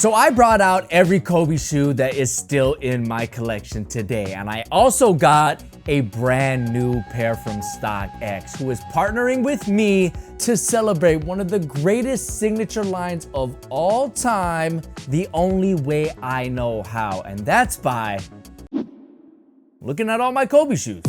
So I brought out every Kobe shoe that is still in my collection today. And I also got a brand new pair from StockX, who is partnering with me to celebrate one of the greatest signature lines of all time, the only way I know how. And that's by looking at all my Kobe shoes.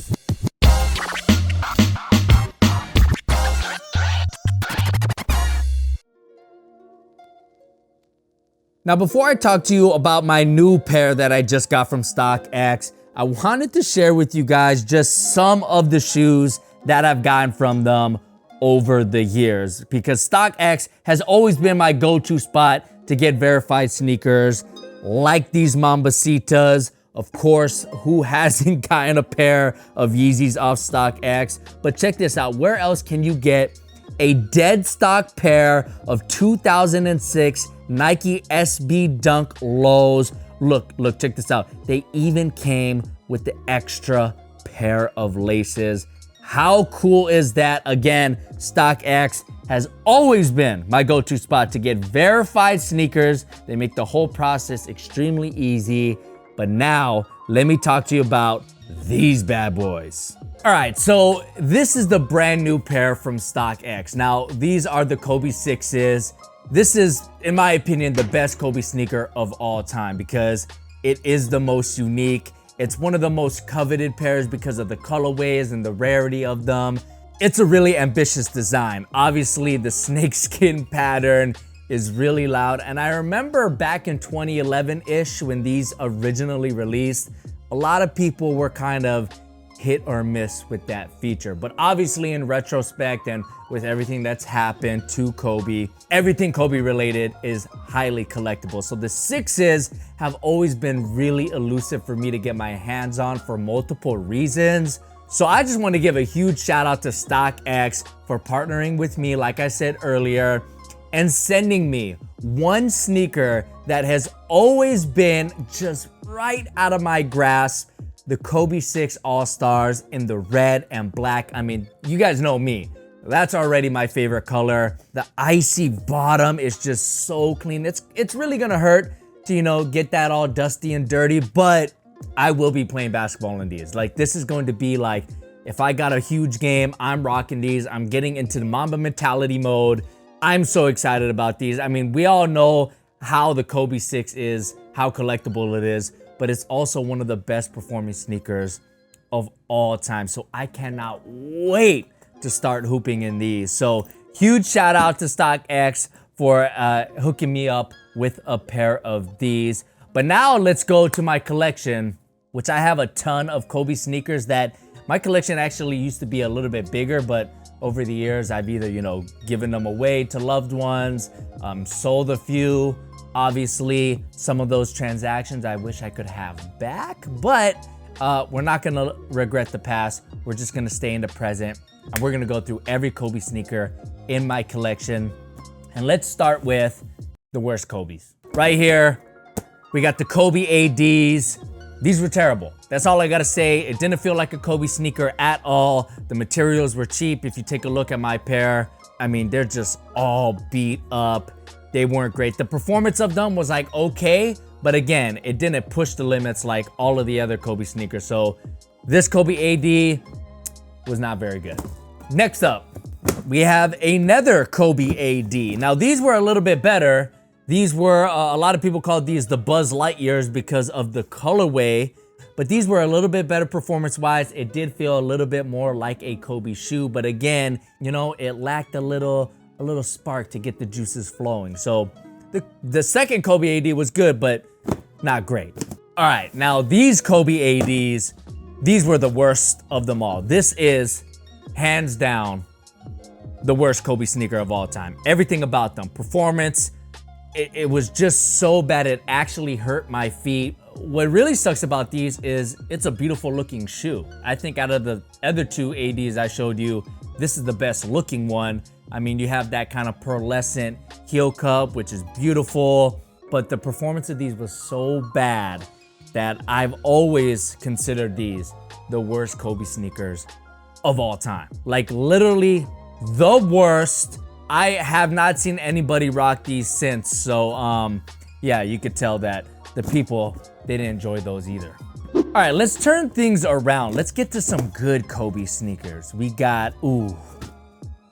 Now, before I talk to you about my new pair that I just got from StockX, I wanted to share with you guys just some of the shoes that I've gotten from them over the years, because StockX has always been my go-to spot to get verified sneakers like these Mambacitas. Of course, who hasn't gotten a pair of Yeezys off StockX? But check this out. Where else can you get a dead stock pair of 2006 Nike SB Dunk Lows? Look, check this out. They even came with the extra pair of laces. How cool is that? Again, StockX has always been my go-to spot to get verified sneakers. They make the whole process extremely easy. But now, let me talk to you about these bad boys. All right, so this is the brand new pair from StockX. Now, these are the Kobe 6s. This is, in my opinion, the best Kobe sneaker of all time because it is the most unique. It's one of the most coveted pairs because of the colorways and the rarity of them. It's a really ambitious design. Obviously, the snakeskin pattern is really loud. And I remember back in 2011-ish when these originally released, a lot of people were kind of hit or miss with that feature. But obviously in retrospect and with everything that's happened to Kobe, everything Kobe related is highly collectible. So the 6s have always been really elusive for me to get my hands on for multiple reasons. So I just want to give a huge shout out to StockX for partnering with me, like I said earlier, and sending me one sneaker that has always been just right out of my grasp, the Kobe 6 All-Stars in the red and black. I mean, you guys know me. That's already my favorite color. The icy bottom is just so clean. It's really gonna hurt to, you know, get that all dusty and dirty, but I will be playing basketball in these. Like, this is going to be like, if I got a huge game, I'm rocking these. I'm getting into the Mamba mentality mode. I'm so excited about these. I mean, we all know how the Kobe 6 is, how collectible it is, but it's also one of the best performing sneakers of all time. So I cannot wait to start hooping in these. So huge shout out to StockX for hooking me up with a pair of these. But now let's go to my collection, which I have a ton of Kobe sneakers. That my collection actually used to be a little bit bigger, but over the years, I've either, you know, given them away to loved ones, sold a few. Obviously, some of those transactions I wish I could have back, but we're not gonna regret the past. We're just gonna stay in the present, and we're gonna go through every Kobe sneaker in my collection. And let's start with the worst Kobes. Right here, we got the Kobe ADs. These were terrible. That's all I gotta say. It didn't feel like a Kobe sneaker at all. The materials were cheap. If you take a look at my pair, I mean, they're just all beat up. They weren't great. The performance of them was like okay, but again, it didn't push the limits like all of the other Kobe sneakers. So this Kobe AD was not very good. Next up, we have another Kobe AD. Now these were a little bit better. These were, a lot of people called these the Buzz Lightyears because of the colorway, but these were a little bit better performance-wise. It did feel a little bit more like a Kobe shoe, but again, you know, it lacked a little spark to get the juices flowing. So the second Kobe AD was good, but not great. All right, now these Kobe ADs, these were the worst of them all. This is hands down the worst Kobe sneaker of all time. Everything about them, performance, it was just so bad it actually hurt my feet. What really sucks about these is it's a beautiful looking shoe. I think out of the other two ADs I showed you, this is the best looking one. I mean, you have that kind of pearlescent heel cup, which is beautiful, but the performance of these was so bad that I've always considered these the worst Kobe sneakers of all time. Like literally the worst. I have not seen anybody rock these since. So, yeah, you could tell that the people, they didn't enjoy those either. All right, let's turn things around. Let's get to some good Kobe sneakers. We got, ooh.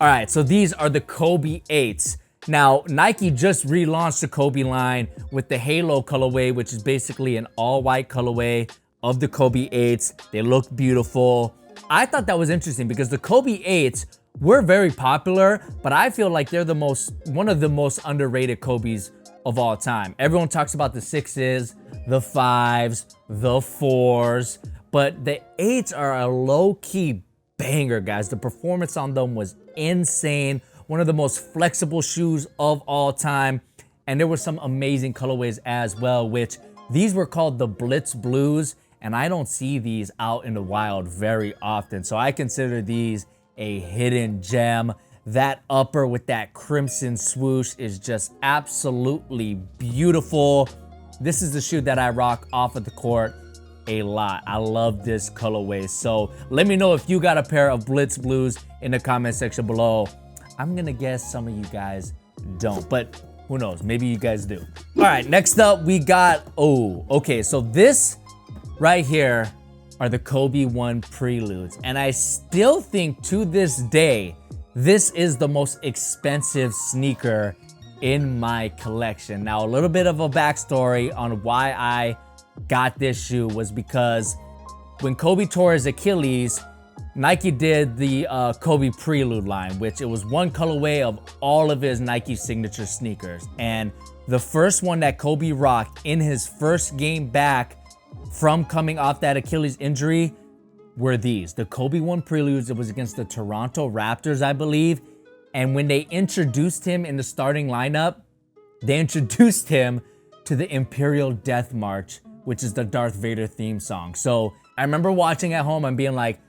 All right, so these are the Kobe 8s. Now, Nike just relaunched the Kobe line with the Halo colorway, which is basically an all-white colorway of the Kobe 8s. They look beautiful. I thought that was interesting because the Kobe 8s were very popular, but I feel like they're one of the most underrated Kobes of all time. Everyone talks about the 6s, the 5s, the 4s, but the 8s are a low-key banger, guys. The performance on them was insane. One of the most flexible shoes of all time. And there were some amazing colorways as well, which these were called the Blitz Blues, and I don't see these out in the wild very often. So I consider these a hidden gem. That upper with that crimson swoosh is just absolutely beautiful. This is the shoe that I rock off of the court a lot. I love this colorway. So let me know if you got a pair of Blitz Blues in the comment section below. I'm gonna guess some of you guys don't, but who knows? Maybe you guys do. All right, next up we got, okay, so this right here are the Kobe 1 Preludes. And I still think to this day, this is the most expensive sneaker in my collection. Now, a little bit of a backstory on why I got this shoe was because when Kobe tore his Achilles, Nike did the Kobe Prelude line, which it was one colorway of all of his Nike signature sneakers. And the first one that Kobe rocked in his first game back from coming off that Achilles injury were these, the Kobe 1 Preludes. It was against the Toronto Raptors, I believe. And when they introduced him in the starting lineup, they introduced him to the Imperial Death March, which is the Darth Vader theme song. So I remember watching at home and being like,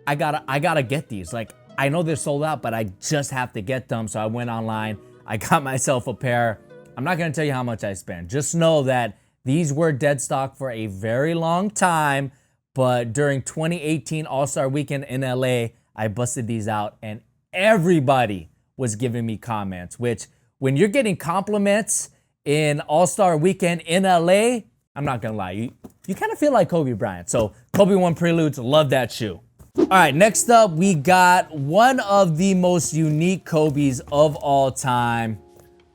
I gotta get these. Like, I know they're sold out, but I just have to get them. So I went online, I got myself a pair. I'm not gonna tell you how much I spent. Just know that these were dead stock for a very long time. But during 2018 All-Star Weekend in LA, I busted these out and everybody was giving me comments, which when you're getting compliments in All-Star Weekend in LA, I'm not gonna lie, you kind of feel like Kobe Bryant. So Kobe 1 Preludes, love that shoe. All right, next up, we got one of the most unique Kobes of all time.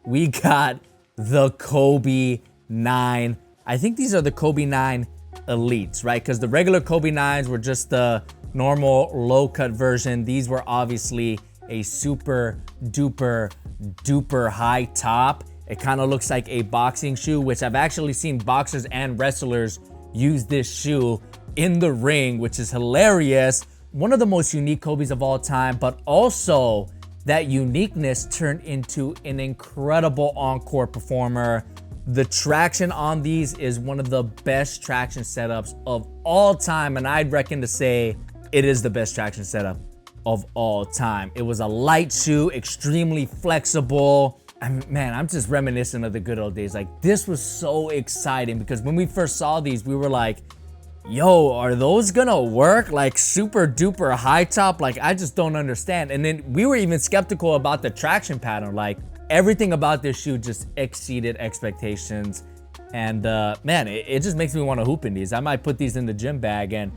We got the Kobe 9. I think these are the Kobe 9 Elites, right? Because the regular Kobe 9s were just the normal low-cut version. These were obviously a super duper high top. It kind of looks like a boxing shoe, which I've actually seen boxers and wrestlers use this shoe in the ring, which is hilarious. One of the most unique Kobes of all time, but also that uniqueness turned into an incredible on-court performer. The traction on these is one of the best traction setups of all time, and I'd reckon to say it is the best traction setup of all time. It was a light shoe, extremely flexible. And man, I'm just reminiscent of the good old days. Like, this was so exciting because when we first saw these, we were like, yo, are those gonna work? Like, super duper high top? Like, I just don't understand. And then we were even skeptical about the traction pattern. Like, everything about this shoe just exceeded expectations. And man, it just makes me want to hoop in these. I might put these in the gym bag and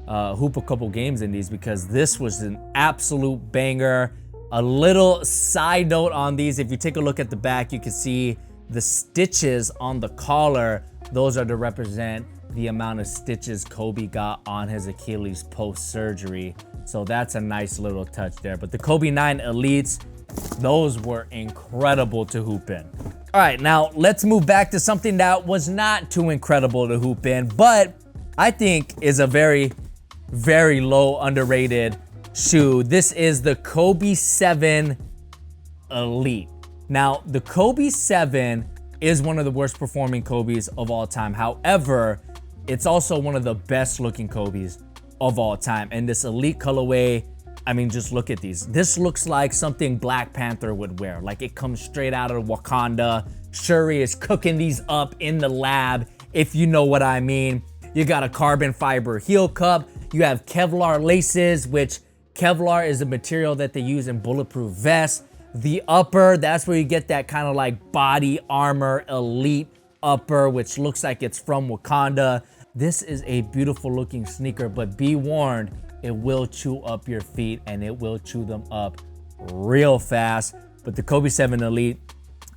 hoop a couple games in these because this was an absolute banger. A little side note on these, if you take a look at the back, you can see the stitches on the collar. Those are to represent the amount of stitches Kobe got on his Achilles post-surgery. So that's a nice little touch there. But the Kobe 9 Elites, those were incredible to hoop in. All right, now let's move back to something that was not too incredible to hoop in, but I think is a very, very low underrated shoe. This is the Kobe 7 Elite. Now, the Kobe 7 is one of the worst performing Kobes of all time. However, it's also one of the best looking Kobes of all time. And this Elite colorway, I mean, just look at these. This looks like something Black Panther would wear. Like, it comes straight out of Wakanda. Shuri is cooking these up in the lab, if you know what I mean. You got a carbon fiber heel cup. You have Kevlar laces, which Kevlar is a material that they use in bulletproof vests. The upper, that's where you get that kind of like body armor Elite upper, which looks like it's from Wakanda. This is a beautiful looking sneaker, but be warned, it will chew up your feet and it will chew them up real fast. But the Kobe 7 Elite,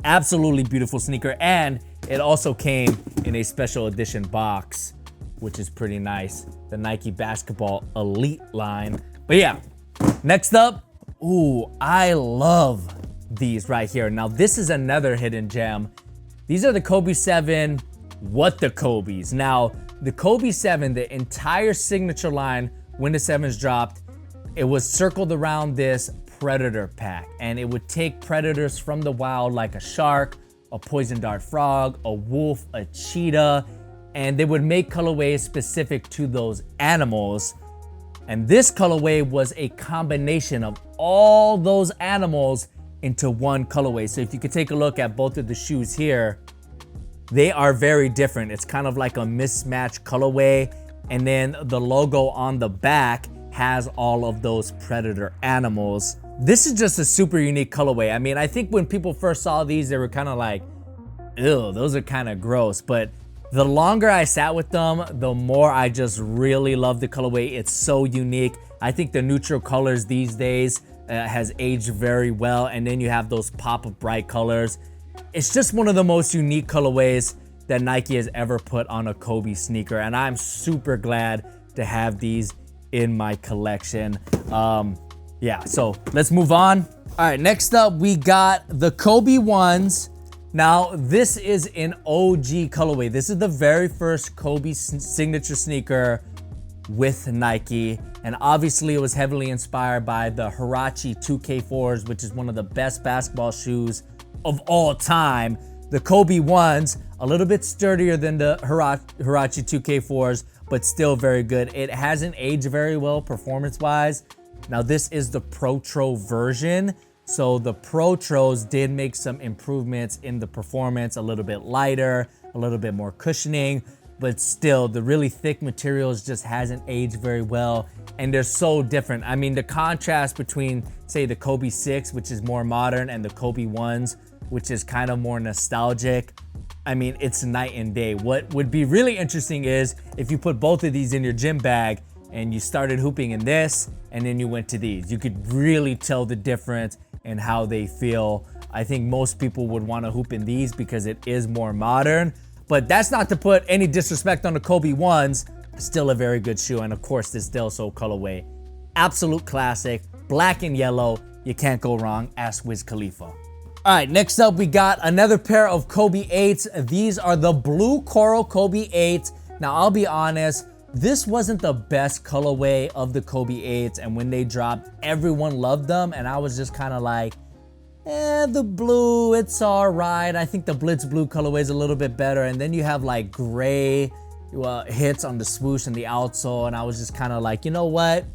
absolutely beautiful sneaker, and it also came in a special edition box, which is pretty nice. The Nike Basketball Elite line. But yeah, next up, ooh, I love these right here. Now this is another hidden gem. These are the Kobe 7 What the Kobe's. Now the Kobe 7, the entire signature line when the 7s dropped, it was circled around this predator pack, and it would take predators from the wild like a shark, a poison dart frog, a wolf, a cheetah, and they would make colorways specific to those animals. And this colorway was a combination of all those animals into one colorway. So if you could take a look at both of the shoes here, they are very different. It's kind of like a mismatched colorway, and then the logo on the back has all of those predator animals. This is just a super unique colorway. I mean, I think when people first saw these, they were kind of like, ew, those are kind of gross. But the longer I sat with them, the more I just really love the colorway. It's so unique. I think the neutral colors these days has aged very well. And then you have those pop of bright colors. It's just one of the most unique colorways that Nike has ever put on a Kobe sneaker. And I'm super glad to have these in my collection. Yeah, so let's move on. All right, next up, we got the Kobe 1s. Now, this is an OG colorway. This is the very first Kobe signature sneaker with Nike. And obviously, it was heavily inspired by the Huarache 2K4s, which is one of the best basketball shoes of all time. The Kobe 1s, a little bit sturdier than the Huarache 2K4s, but still very good. It hasn't aged very well performance-wise. Now, this is the Protro version. So the Protros did make some improvements in the performance, a little bit lighter, a little bit more cushioning, but still the really thick materials just hasn't aged very well. And they're so different. I mean, the contrast between, say, the Kobe 6, which is more modern, and the Kobe 1s, which is kind of more nostalgic, I mean, it's night and day. What would be really interesting is if you put both of these in your gym bag and you started hooping in this and then you went to these, you could really tell the difference in how they feel. I think most people would want to hoop in these because it is more modern, but that's not to put any disrespect on the Kobe 1s. Still a very good shoe, and of course this Del Sol colorway, absolute classic, black and yellow. You can't go wrong. Ask Wiz Khalifa. All right, next up we got another pair of Kobe 8s. These are the Blue Coral Kobe 8s. Now I'll be honest, this wasn't the best colorway of the Kobe 8s, and when they dropped, everyone loved them, and I was just kind of like, the blue, it's all right. I think the Blitz Blue colorway is a little bit better, and then you have like gray hits on the swoosh and the outsole, and I was just kind of like, you know what?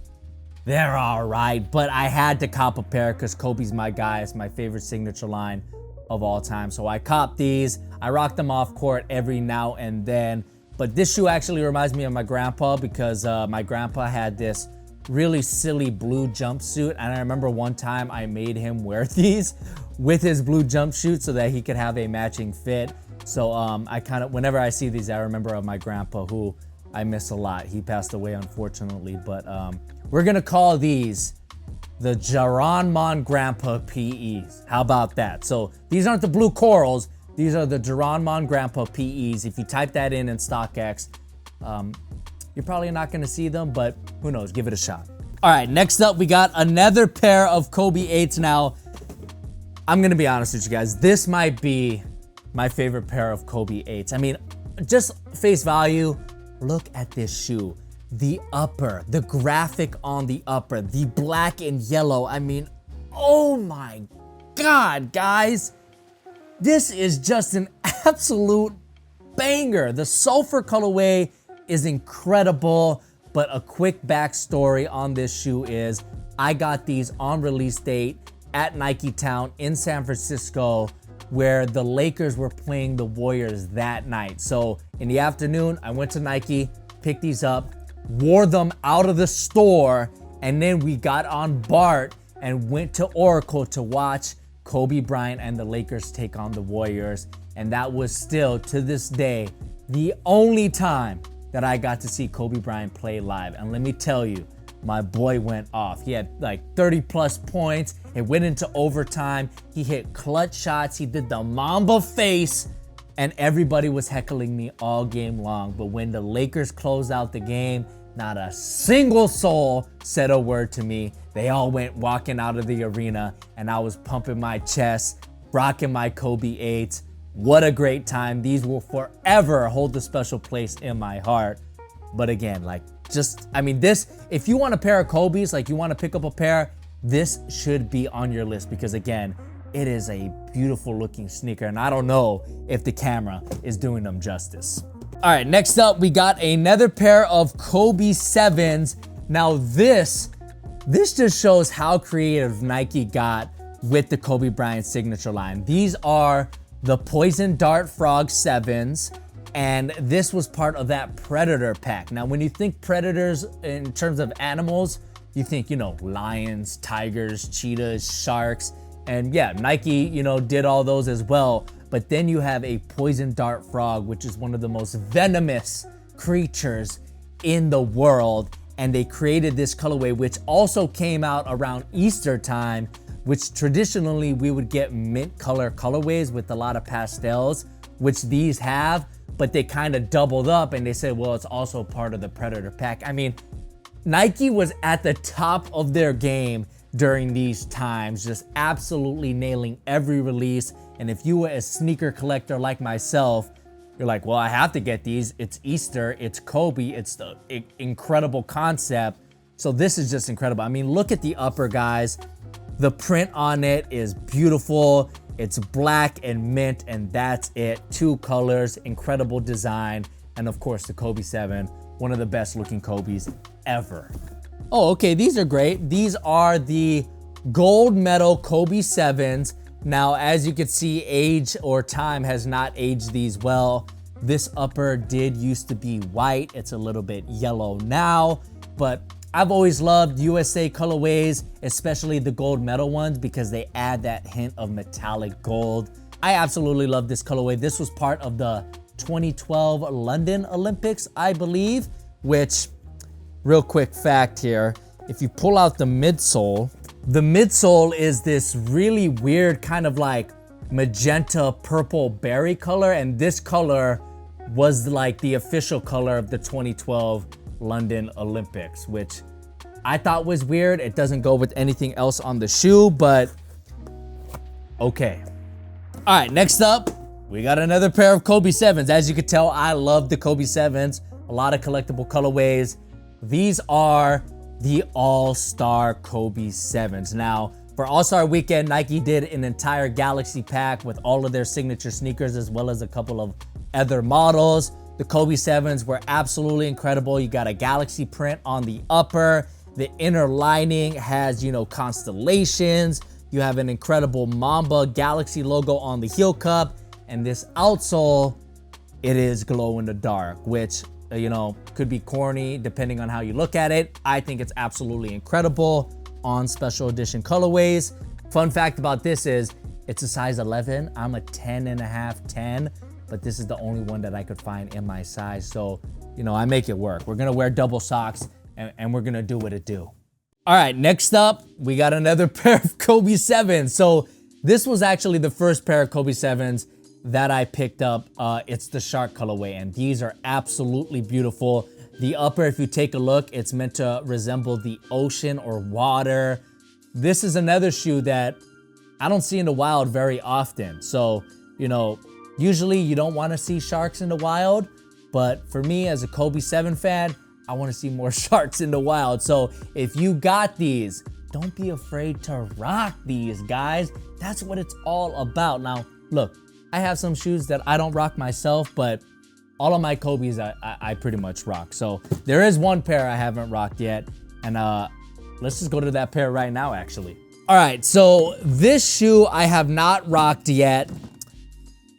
They're all right, but I had to cop a pair because Kobe's my guy. It's my favorite signature line of all time, so I copped these. I rock them off court every now and then. But this shoe actually reminds me of my grandpa because my grandpa had this really silly blue jumpsuit. And I remember one time I made him wear these with his blue jumpsuit so that he could have a matching fit. So I kind of, whenever I see these, I remember of my grandpa, who I miss a lot. He passed away, unfortunately. But we're going to call these the Jaron Grandpa PEs. How about that? So these aren't the blue corals. These are the Jaron Grandpa PEs. If you type that in StockX, you're probably not gonna see them, but who knows, give it a shot. All right, next up, we got another pair of Kobe 8s. Now, I'm gonna be honest with you guys, this might be my favorite pair of Kobe 8s. I mean, just face value, look at this shoe. The upper, the graphic on the upper, the black and yellow. I mean, oh my God, guys. This is just an absolute banger. The sulfur colorway is incredible, but a quick backstory on this shoe is I got these on release date at Nike Town in San Francisco, where the Lakers were playing the Warriors that night. So in the afternoon, I went to Nike, picked these up, wore them out of the store, and then we got on BART and went to Oracle to watch Kobe Bryant and the Lakers take on the Warriors. And that was still, to this day, the only time that I got to see Kobe Bryant play live. And let me tell you, my boy went off. He had like 30 plus points. It went into overtime. He hit clutch shots. He did the Mamba face, and everybody was heckling me all game long. But when the Lakers closed out the game, not a single soul said a word to me. They all went walking out of the arena, and I was pumping my chest, rocking my Kobe 8s. What a great time. These will forever hold a special place in my heart. But again, like, this, if you want a pair of Kobe's, like you want to pick up a pair, this should be on your list, because again, it is a beautiful looking sneaker, and I don't know if the camera is doing them justice. All right, next up, we got another pair of Kobe 7s. Now this just shows how creative Nike got with the Kobe Bryant signature line. These are the Poison Dart Frog 7s, and this was part of that Predator pack. Now, when you think predators in terms of animals, you think, lions, tigers, cheetahs, sharks, and yeah, Nike, did all those as well. But then you have a Poison Dart Frog, which is one of the most venomous creatures in the world. And they created this colorway, which also came out around Easter time, which traditionally we would get mint color colorways with a lot of pastels, which these have, but they kind of doubled up and they said, well, it's also part of the Predator pack. I mean, Nike was at the top of their game during these times, just absolutely nailing every release. And if you were a sneaker collector like myself, you're like, well, I have to get these. It's Easter, it's Kobe, it's the incredible concept. So this is just incredible. I mean, look at the upper, guys. The print on it is beautiful. It's black and mint, and that's it. 2 colors, incredible design. And of course, the Kobe 7, one of the best looking Kobe's ever. Oh, okay, these are great. These are the gold medal Kobe 7s. Now, as you can see, age or time has not aged these well. This upper did used to be white. It's a little bit yellow now, but I've always loved USA colorways, especially the gold medal ones, because they add that hint of metallic gold. I absolutely love this colorway. This was part of the 2012 London Olympics, I believe, which, real quick fact here, if you pull out the midsole is this really weird kind of like magenta purple berry color, and this color was like the official color of the 2012 London Olympics, which I thought was weird. It doesn't go with anything else on the shoe, but okay. All right, next up, we got another pair of Kobe 7s. As you can tell, I love the Kobe 7s. A lot of collectible colorways. These are the All-Star Kobe 7s. Now, for All-Star Weekend, Nike did an entire Galaxy pack with all of their signature sneakers, as well as a couple of other models. The Kobe 7s were absolutely incredible. You got a Galaxy print on the upper. The inner lining has, constellations. You have an incredible Mamba Galaxy logo on the heel cup. And this outsole, it is glow in the dark, which, could be corny depending on how you look at it. I think it's absolutely incredible on special edition colorways. Fun fact about this is it's a size 11. I'm a 10.5, 10, but this is the only one that I could find in my size. So, I make it work. We're gonna wear double socks and we're gonna do what it do. All right, next up, we got another pair of Kobe 7s. So this was actually the first pair of Kobe 7s that I picked up. It's the shark colorway, and these are absolutely beautiful. The upper, if you take a look, it's meant to resemble the ocean or water. This is another shoe that I don't see in the wild very often. So, usually you don't want to see sharks in the wild, but for me as a Kobe 7 fan, I want to see more sharks in the wild. So if you got these, don't be afraid to rock these, guys. That's what it's all about. Now, look, I have some shoes that I don't rock myself, but all of my Kobe's I pretty much rock. So there is one pair I haven't rocked yet, and let's just go to that pair right now, actually. All right, so this shoe I have not rocked yet,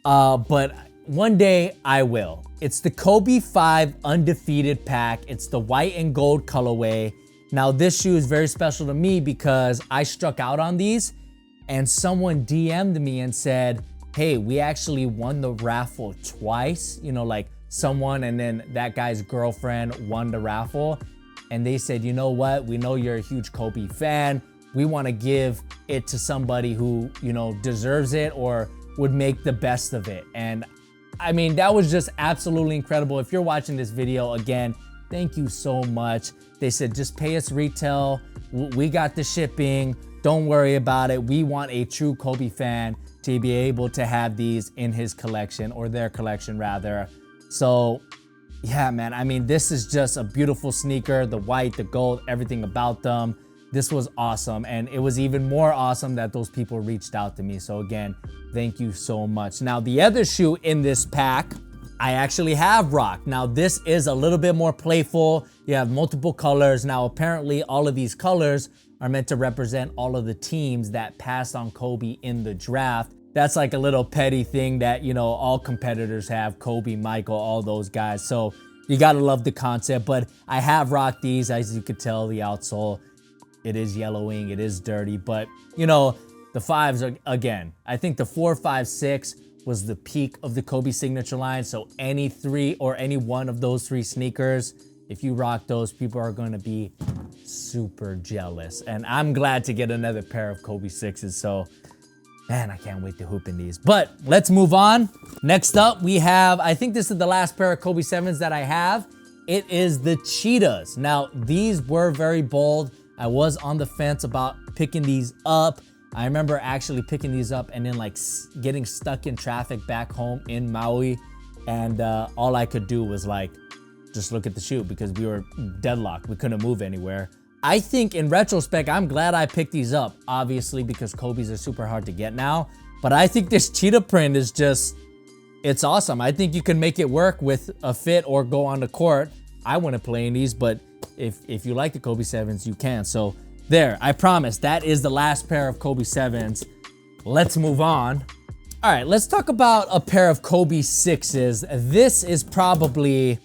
but one day I will. It's the Kobe 5 Undefeated pack. It's the white and gold colorway. Now this shoe is very special to me because I struck out on these, and someone DM'd me and said, hey, we actually won the raffle twice, you know, like someone and then that guy's girlfriend won the raffle. And they said, you know what, we know you're a huge Kobe fan. We want to give it to somebody who, you know, deserves it or would make the best of it. And I mean, that was just absolutely incredible. If you're watching this video, again, thank you so much. They said, just pay us retail. We got the shipping. Don't worry about it. We want a true Kobe fan to be able to have these in his collection, or their collection rather. So yeah, man, I mean, this is just a beautiful sneaker. The white, the gold, everything about them. This was awesome. And it was even more awesome that those people reached out to me. So again, thank you so much. Now, the other shoe in this pack, I actually have rocked. Now, this is a little bit more playful. You have multiple colors. Now, apparently all of these colors are meant to represent all of the teams that passed on Kobe in the draft. That's like a little petty thing that, you know, all competitors have, Kobe, Michael, all those guys. So you gotta love the concept, but I have rocked these. As you could tell, the outsole, it is yellowing, it is dirty, but you know, the fives are, again, I think the 4, 5, 6 was the peak of the Kobe signature line. So any three or any one of those three sneakers, if you rock those, people are going to be super jealous. And I'm glad to get another pair of Kobe 6s. So man, I can't wait to hoop in these. But let's move on. Next up, we have, I think this is the last pair of Kobe 7s that I have. It is the Cheetahs. Now, these were very bold. I was on the fence about picking these up. I remember actually picking these up and then like getting stuck in traffic back home in Maui. And all I could do was like, just look at the shoe because we were deadlocked. We couldn't move anywhere. I think in retrospect, I'm glad I picked these up, obviously because Kobe's are super hard to get now. But I think this cheetah print is just, it's awesome. I think you can make it work with a fit or go on the court. I wouldn't play in these, but if you like the Kobe 7s, you can. So there, I promise, that is the last pair of Kobe 7s. Let's move on. All right, let's talk about a pair of Kobe 6s. This is probably,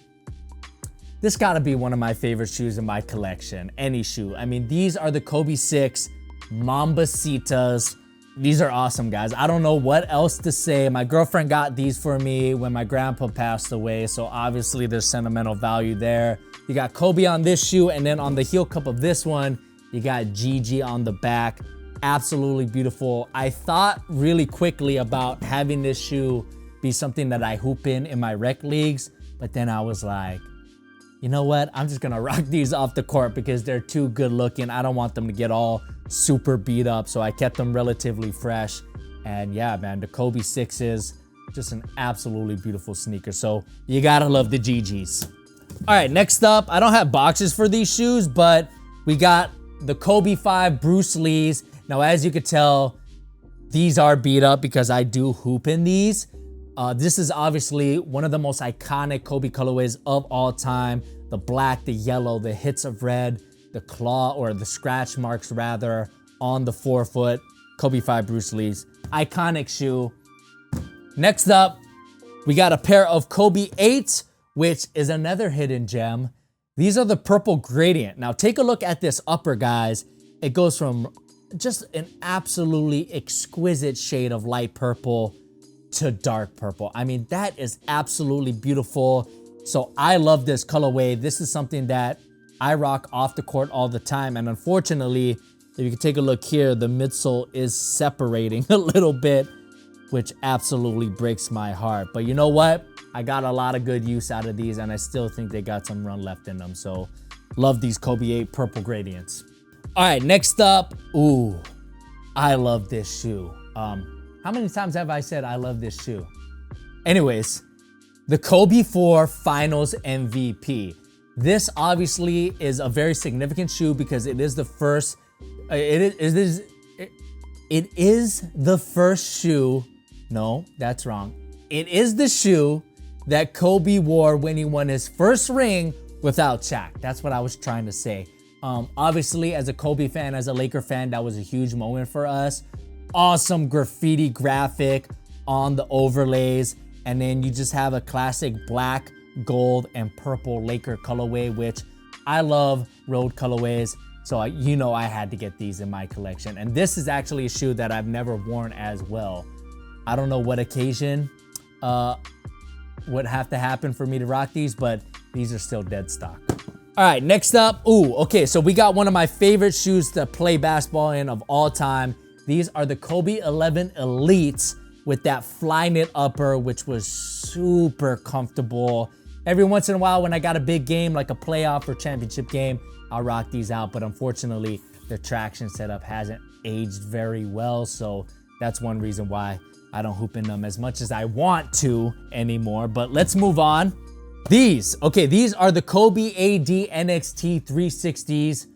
this gotta be one of my favorite shoes in my collection, any shoe. I mean, these are the Kobe 6 Mambacitas. These are awesome, guys. I don't know what else to say. My girlfriend got these for me when my grandpa passed away, so obviously there's sentimental value there. You got Kobe on this shoe, and then on the heel cup of this one, you got Gigi on the back. Absolutely beautiful. I thought really quickly about having this shoe be something that I hoop in my rec leagues, but then I was like, you know what? I'm just gonna rock these off the court because they're too good looking. I don't want them to get all super beat up, so I kept them relatively fresh. And yeah, man, the Kobe 6 is just an absolutely beautiful sneaker. So you gotta love the GGs. All right, next up, I don't have boxes for these shoes, but we got the Kobe 5 Bruce Lees. Now, as you could tell, these are beat up because I do hoop in these. This is obviously one of the most iconic Kobe colorways of all time. The black, the yellow, the hits of red, the claw or the scratch marks rather on the forefoot. Kobe 5 Bruce Lees. Iconic shoe. Next up, we got a pair of Kobe 8s, which is another hidden gem. These are the purple gradient. Now take a look at this upper, guys. It goes from just an absolutely exquisite shade of light purple to dark purple. I mean, that is absolutely beautiful. So I love this colorway. This is something that I rock off the court all the time. And unfortunately, if you can take a look here, the midsole is separating a little bit, which absolutely breaks my heart. But you know what? I got a lot of good use out of these and I still think they got some run left in them. So love these Kobe 8 purple gradients. All right, next up, ooh, I love this shoe. How many times have I said I love this shoe? Anyways, the Kobe 4 Finals MVP. This obviously is a very significant shoe because it is the first, it is the first shoe, no, that's wrong. It is the shoe that Kobe wore when he won his first ring without Shaq. That's what I was trying to say. Obviously, as a Kobe fan, as a Laker fan, that was a huge moment for us. Awesome graffiti graphic on the overlays. And then you just have a classic black, gold, and purple Laker colorway, which I love road colorways. So you know I had to get these in my collection. And this is actually a shoe that I've never worn as well. I don't know what occasion would have to happen for me to rock these, but these are still dead stock. All right, next up, okay, so we got one of my favorite shoes to play basketball in of all time. These are the Kobe 11 Elites with that fly knit upper, which was super comfortable. Every once in a while when I got a big game, like a playoff or championship game, I'll rock these out, but unfortunately, the traction setup hasn't aged very well, so that's one reason why I don't hoop in them as much as I want to anymore. But let's move on. These are the Kobe AD NXT 360s,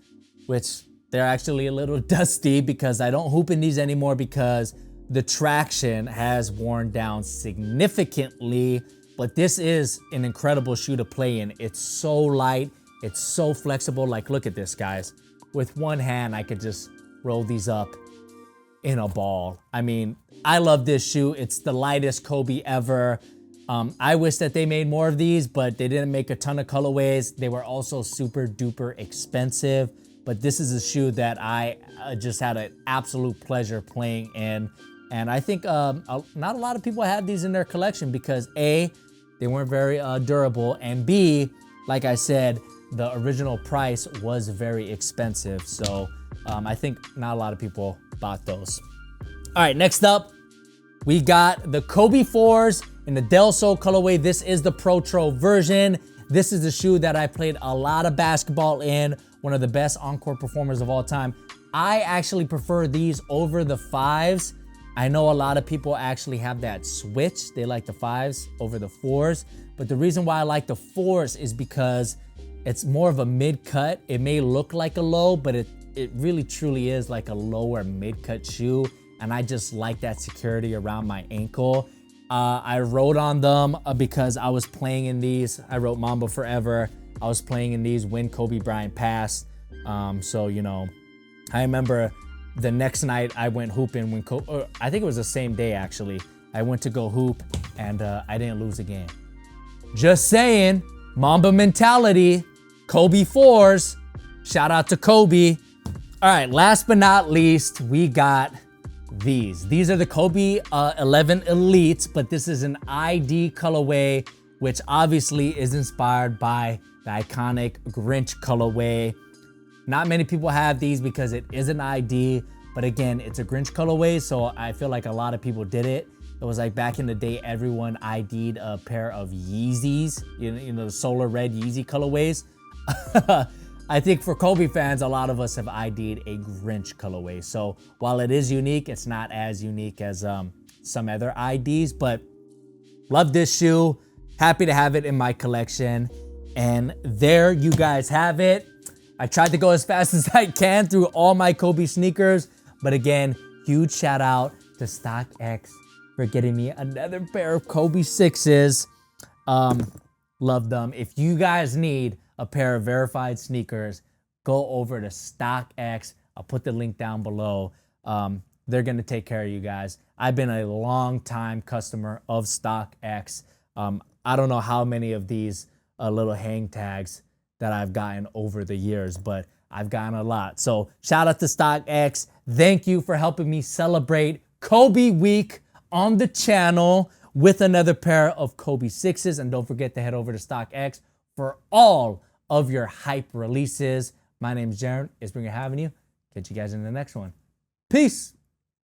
which they're actually a little dusty because I don't hoop in these anymore because the traction has worn down significantly. But this is an incredible shoe to play in. It's so light, it's so flexible. Like, look at this, guys. With one hand, I could just roll these up in a ball. I mean, I love this shoe. It's the lightest Kobe ever. I wish that they made more of these, but they didn't make a ton of colorways. They were also super duper expensive, but this is a shoe that I just had an absolute pleasure playing in. And I think not a lot of people have these in their collection because A, they weren't very durable, and B, like I said, the original price was very expensive. So I think not a lot of people bought those. All right, next up, we got the Kobe 4s in the Del Sol colorway. This is the Protro version. This is the shoe that I played a lot of basketball in, one of the best on-court performers of all time. I actually prefer these over the 5s. I know a lot of people actually have that switch. They like the 5s over the 4s. But the reason why I like the 4s is because it's more of a mid-cut. It may look like a low, but it really truly is like a lower mid-cut shoe. And I just like that security around my ankle. I wrote on them because I was playing in these. I wrote Mamba Forever. I was playing in these when Kobe Bryant passed. So, you know, I remember the next night I went hooping when I think it was the same day actually. I went to go hoop and I didn't lose a game. Just saying, Mamba mentality, Kobe 4s. Shout out to Kobe. All right, last but not least, we got these. These are the Kobe 11 Elites, but this is an ID colorway, which obviously is inspired by the iconic Grinch colorway. Not many people have these because it is an ID, but again, it's a Grinch colorway, so I feel like a lot of people did it. It was like back in the day, everyone ID'd a pair of Yeezys, you know, the solar red Yeezy colorways. I think for Kobe fans, a lot of us have ID'd a Grinch colorway. So while it is unique, it's not as unique as some other IDs, but love this shoe. Happy to have it in my collection. And there you guys have it. I tried to go as fast as I can through all my Kobe sneakers, but again, huge shout out to StockX for getting me another pair of Kobe 6s. Love them. If you guys need a pair of verified sneakers, go over to StockX. I'll put the link down below. They're gonna take care of you guys. I've been a long time customer of StockX. I don't know how many of these little hang tags that I've gotten over the years, but I've gotten a lot. So shout out to StockX. Thank you for helping me celebrate Kobe Week on the channel with another pair of Kobe 6s. And don't forget to head over to StockX for all of your hype releases. My name is Jaron. It's been great having you. Catch you guys in the next one. Peace.